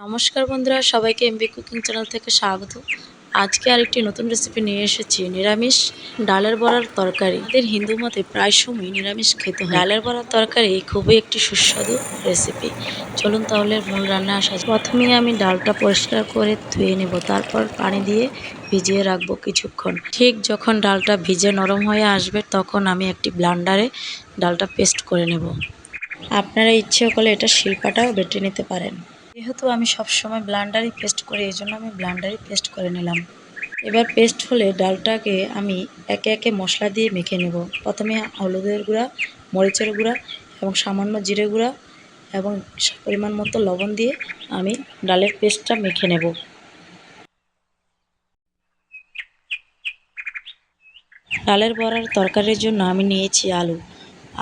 নমস্কার বন্ধুরা, সবাইকে এমবি কুকিং চ্যানেল থেকে স্বাগত। আজকে আরেকটি নতুন রেসিপি নিয়ে এসেছি, নিরামিষ ডালের বড়ার তরকারি। আমাদের হিন্দু মতে প্রায় সময় নিরামিষ খেতে হয়। ডালের বড়ার তরকারি খুবই একটি সুস্বাদু রেসিপি। চলুন তাহলে মূল রান্না আসা যাক। প্রথমেই আমি ডালটা পরিষ্কার করে ধুয়ে নেব, তারপর পানি দিয়ে ভিজিয়ে রাখবো কিছুক্ষণ। ঠিক যখন ডালটা ভিজে নরম হয়ে আসবে তখন আমি একটি ব্লেন্ডারে ডালটা পেস্ট করে নেব। আপনারা ইচ্ছে করলে এটা শিলপাটাও বেটে নিতে পারেন। যেহেতু আমি সবসময় ব্লেন্ডারেই পেস্ট করি, এই জন্য আমি ব্লেন্ডারেই পেস্ট করে নিলাম। এবার পেস্ট হলে ডালটাকে আমি একে একে মশলা দিয়ে মেখে নেব। প্রথমে হলুদের গুঁড়া, মরিচের গুঁড়া এবং সামান্য জিরে গুঁড়া এবং পরিমাণ মতো লবণ দিয়ে আমি ডালের পেস্টটা মেখে নেব। ডালের বড়ার তরকারির জন্য আমি নিয়েছি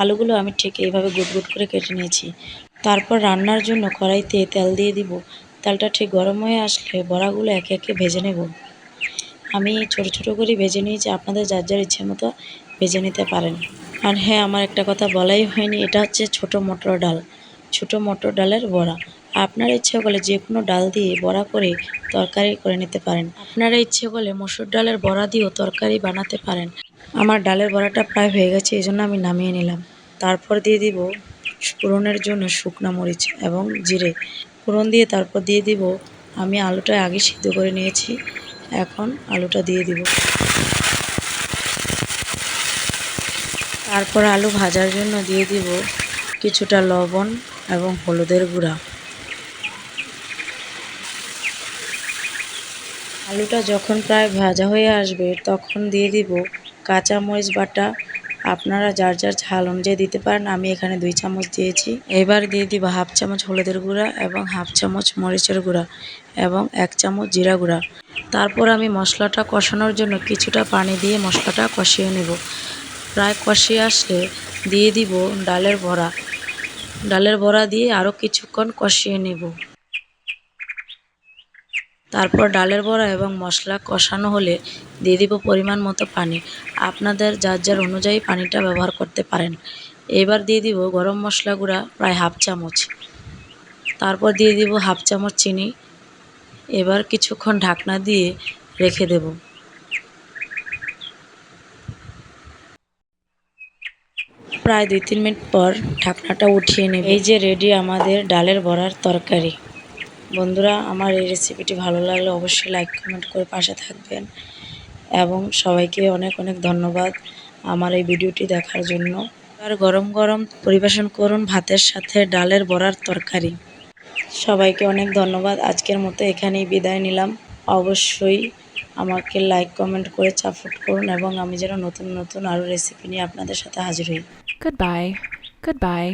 আলুগুলো আমি ঠিক এইভাবে গুট গুট করে কেটে নিয়েছি। তারপর রান্নার জন্য কড়াইতে তেল দিয়ে দিব। তেলটা ঠিক গরম হয়ে আসলে বড়াগুলো একে একে ভেজে নেব। আমি ছোট ছোট করে ভেজে নিয়েছি, আপনাদের যার যার ইচ্ছে মতো ভেজে নিতে পারেন। আর হ্যাঁ, আমার একটা কথা বলাই হয়নি, এটা হচ্ছে ছোট মটর ডাল, ছোট মটর ডালের বড়া। আপনারা ইচ্ছে করলে যে কোনো ডাল দিয়ে বড়া করে তরকারি করে নিতে পারেন। আপনারা ইচ্ছে করলে মসুর ডালের বড়া দিয়েও তরকারি বানাতে পারেন। আমার ডালের বড়াটা প্রায় হয়ে গেছে, এই জন্য আমি নামিয়ে নিলাম। তারপর দিয়ে দিব ফোড়নের জন্য শুকনো মরিচ এবং জিরে। ফোড়ন দিয়ে তারপর দিয়ে দিব আমি আলুটা আগে সিদ্ধ করে নিয়েছি, এখন আলুটা দিয়ে দিব। তারপর আলু ভাজার জন্য দিয়ে দিব কিছুটা লবণ এবং হলুদের গুঁড়া। আলুটা যখন প্রায় ভাজা হয়ে আসবে তখন দিয়ে দিব কাঁচা মরিচ বাটা। আপনারা যার যার ঝাল অনুযায়ী দিতে পারেন, আমি এখানে 2 চামচ দিয়েছি। এবার দিয়ে দিব হাফ চামচ হলুদের গুঁড়া এবং হাফ চামচ মরিচের গুঁড়া এবং 1 চামচ জিরা গুঁড়া। তারপর আমি মশলাটা কষানোর জন্য কিছুটা পানি দিয়ে মশলাটা কষিয়ে নেব। প্রায় কষিয়ে আসলে দিয়ে দিব ডালের বড়া দিয়ে আরও কিছুক্ষণ কষিয়ে নেব। তারপর ডালের বড়া এবং মশলা কষানো হলে দিয়ে দিব পরিমাণ মতো পানি। আপনাদের যার যার অনুযায়ী পানিটা ব্যবহার করতে পারেন। এবার দিয়ে দিব গরম মশলা গুঁড়া প্রায় হাফ চামচ। তারপর দিয়ে দিব হাফ চামচ চিনি। এবার কিছুক্ষণ ঢাকনা দিয়ে রেখে দেব। প্রায় 2-3 মিনিট পর ঢাকনাটা উঠিয়ে নেব। এই যে রেডি আমাদের ডালের বড়ার তরকারি। বন্ধুরা, আমার এই রেসিপিটি ভালো লাগলে অবশ্যই লাইক কমেন্ট করে পাশে থাকবেন এবং সবাইকে অনেক অনেক ধন্যবাদ আমার এই ভিডিওটি দেখার জন্য। আর গরম গরম পরিবেশন করুন ভাতের সাথে ডালের বড়ার তরকারি। সবাইকে অনেক ধন্যবাদ। আজকের মতো এখানেই বিদায় নিলাম। অবশ্যই আমাকে লাইক কমেন্ট করে সাপোর্ট করুন এবং আমি যেন নতুন নতুন আরও রেসিপি নিয়ে আপনাদের সাথে হাজির হই। Goodbye. Goodbye.